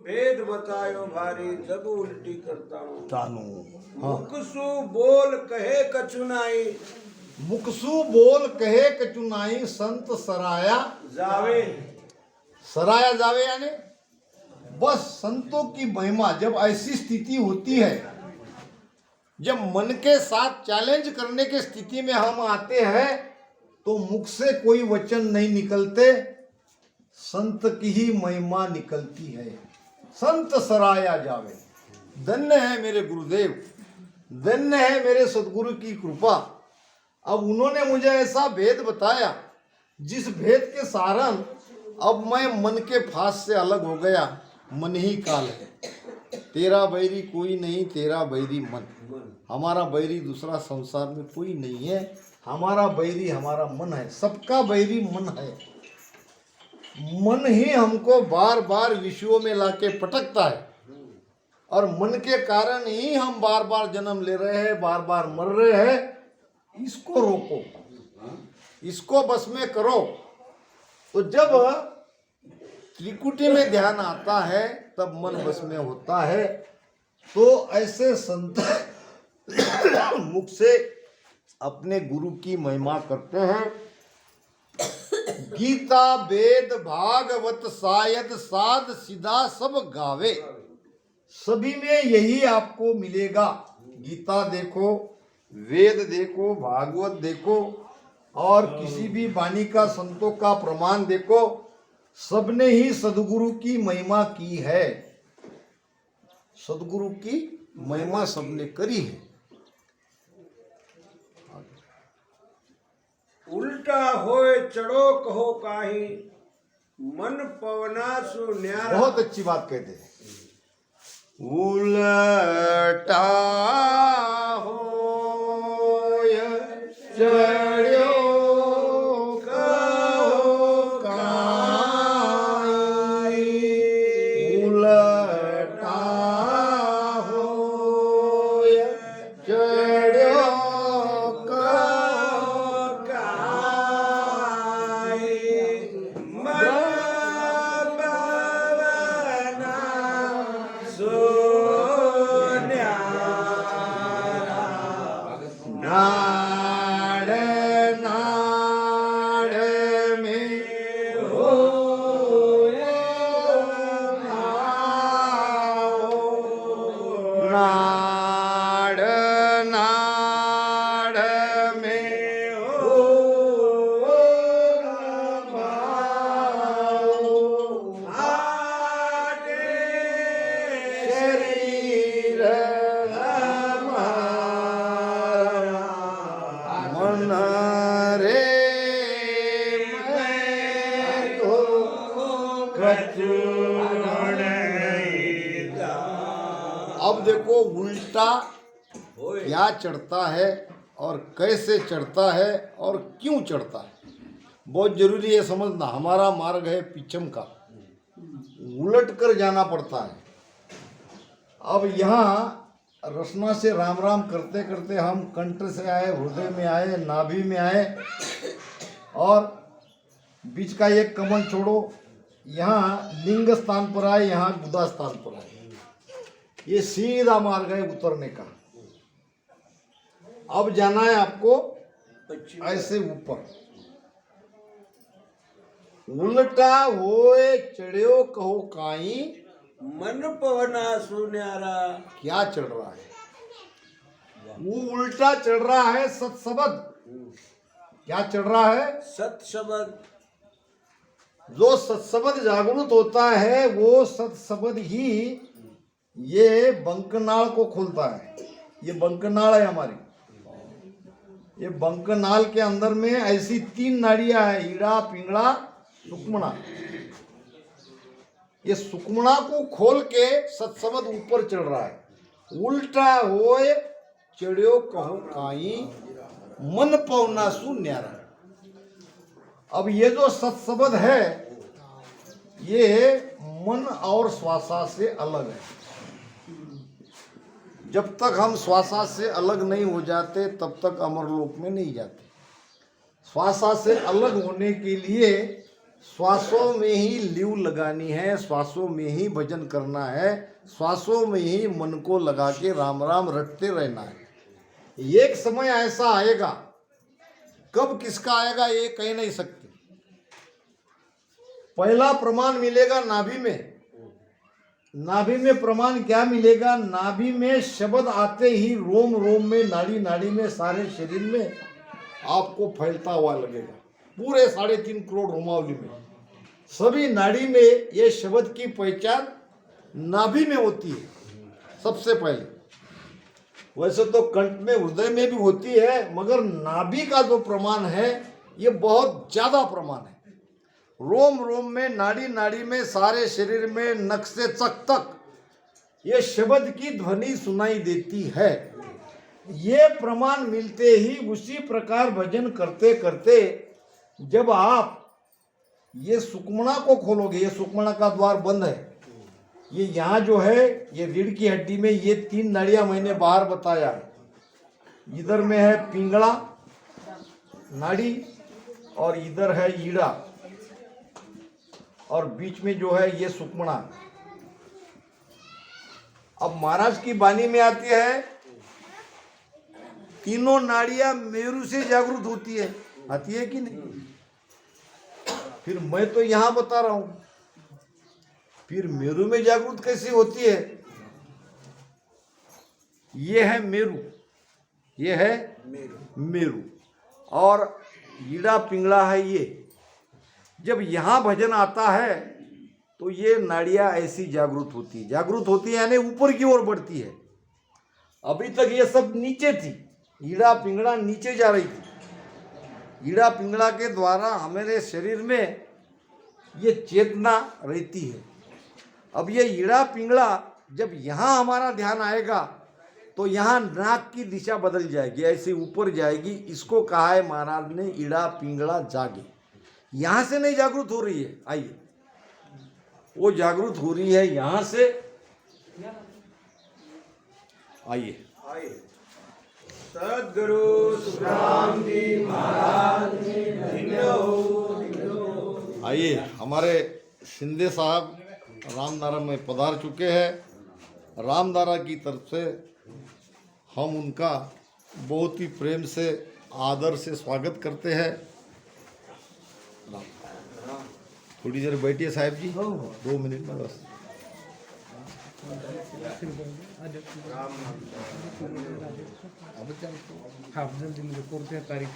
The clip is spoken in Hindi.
भेद बतायो भारी जब उल्टी करता हूँ। तानू हाँ। मुकसु बोल कहे कछुनाई मुकसु बोल कहे कचुनाई संत सराया जावे। सराया जावे यानी बस संतों की महिमा जब ऐसी स्थिति होती है, जब मन के साथ चैलेंज करने की स्थिति में हम आते हैं तो मुख से कोई वचन नहीं निकलते, संत की ही महिमा निकलती है। संत सराया जावे। धन्य है मेरे गुरुदेव, धन्य है मेरे सदगुरु की कृपा। अब उन्होंने मुझे ऐसा भेद बताया जिस भेद के सारण अब मैं मन के फांस से अलग हो गया। मन ही काल है, तेरा बैरी कोई नहीं, तेरा बैरी मन। हमारा बैरी दूसरा संसार में कोई नहीं है, हमारा बैरी हमारा मन है। सबका बैरी मन है। मन ही हमको बार बार विषयों में लाके पटकता है और मन के कारण ही हम बार बार जन्म ले रहे हैं, बार बार मर रहे हैं। इसको रोको, इसको बस में करो। तो जब त्रिकुटी में ध्यान आता है तब मन बस में होता है। तो ऐसे संत मुख से अपने गुरु की महिमा करते हैं। गीता वेद भागवत शायद साध सीधा सब गावे। सभी में यही आपको मिलेगा। गीता देखो, वेद देखो, भागवत देखो और किसी भी वाणी का संतों का प्रमाण देखो, सबने ही सदगुरु की महिमा की है। सदगुरु की महिमा सबने करी है। उल्टा होए चढ़ो कहो काहि मन पवना सु न्यारा। बहुत अच्छी बात कहते हैं। उल्टा होय चढ़्यो कहो काई। उल्टा होय चढ़्यो कहो काई मन पवना सु न्यारा। नाड़ नाड़ में हो नाड़ नाड़ में हो आगे शरीर हमारा मन रे मैं तो अब देखो उल्टा क्या चढ़ता है और कैसे चढ़ता है और क्यों चढ़ता है, बहुत जरूरी है समझना। हमारा मार्ग है पीछम का, उलट कर जाना पड़ता है। अब यहाँ रसना से राम राम करते करते हम कंठ से आए, हृदय में आए, नाभि में आए और बीच का एक कमल छोड़ो, यहाँ लिंग स्थान पर आए, यहाँ गुदा स्थान पर आए। ये सीधा मार्ग है उतरने का। अब जाना है आपको ऐसे ऊपर। उल्टा होए चढ़्यो कहो काई। मन पवना सु न्यारा। क्या चढ़ रहा है? वो उल्टा चढ़ रहा है सत्सबद। क्या चढ़ रहा है? सत शब्द। जो सत्सबद जागृत होता है वो सत्सबद ही ये बंकनाल को खोलता है। ये बंकनाल है हमारी। ये बंकनाल के अंदर में ऐसी 3 नाड़ियां है, ईड़ा, पिंगड़ा, सुक्मणा। ये सुक्मणा को खोल के सत्सबद ऊपर चढ़ रहा है। उल्टा होए चढ़्यो कहो काई मन पवना सु न्यारा। अब ये जो सत्सबद है ये मन और श्वासा से अलग है। जब तक हम श्वासा से अलग नहीं हो जाते तब तक अमरलोक में नहीं जाते। श्वासा से अलग होने के लिए श्वासों में ही लीव लगानी है, श्वासों में ही भजन करना है, श्वासों में ही मन को लगा के राम राम रटते रहना है। एक समय ऐसा आएगा, कब किसका आएगा ये कह नहीं सकते। पहला प्रमाण मिलेगा नाभि में। नाभि में प्रमाण क्या मिलेगा? नाभि में शब्द आते ही रोम रोम में, नाड़ी नाड़ी में, सारे शरीर में आपको फैलता हुआ लगेगा। पूरे 3.5 करोड़ रोमावली में, सभी नाड़ी में ये शब्द की पहचान नाभि में होती है सबसे पहले। वैसे तो कंठ में, हृदय में भी होती है, मगर नाभि का जो प्रमाण है ये बहुत ज्यादा प्रमाण है। रोम रोम में, नाड़ी नाड़ी में, सारे शरीर में, नख से चक तक ये शब्द की ध्वनि सुनाई देती है। ये प्रमाण मिलते ही उसी प्रकार भजन करते करते जब आप ये सुक्मणा को खोलोगे, ये सुक्मणा का द्वार बंद है, ये यहाँ जो है ये रीढ़ की हड्डी में ये 3 नाड़ियां मैंने बाहर बताया। इधर में है पिंगला नाड़ी और इधर है ईड़ा और बीच में जो है ये सुक्मणा। अब महाराज की वाणी में आती है, तीनों नाड़ियां मेरु से जागृत होती है, आती है कि नहीं? फिर मैं तो यहां बता रहा हूं, फिर मेरु में जागृत कैसी होती है? ये है मेरु, ये है मेरु और ईड़ा पिंगला है ये। जब यहां भजन आता है तो ये नाड़ियां ऐसी जागृत होती है यानी ऊपर की ओर बढ़ती है। अभी तक ये सब नीचे थी, ईड़ा पिंगला नीचे जा रही थी। ईड़ा पिंगला के द्वारा हमारे शरीर में ये चेतना रहती है। अब ये ईड़ा पिंगला जब यहाँ हमारा ध्यान आएगा तो यहाँ नाक की दिशा बदल जाएगी, ऐसे ऊपर जाएगी। इसको कहा है महाराज ने ईड़ा पिंगला जागे। यहाँ से नहीं जागृत हो रही है, आइए, वो जागृत हो रही है यहाँ से। आइए सद्गुरु सुखराम जी महाराज आइए, हमारे शिंदे साहब रामदारा में पधार चुके हैं। रामदारा की तरफ से हम उनका बहुत ही प्रेम से, आदर से स्वागत करते हैं। थोड़ी देर बैठिए साहब जी, 2 मिनट में बस। हाँ, जल्दी मुझे करते हैं तारीख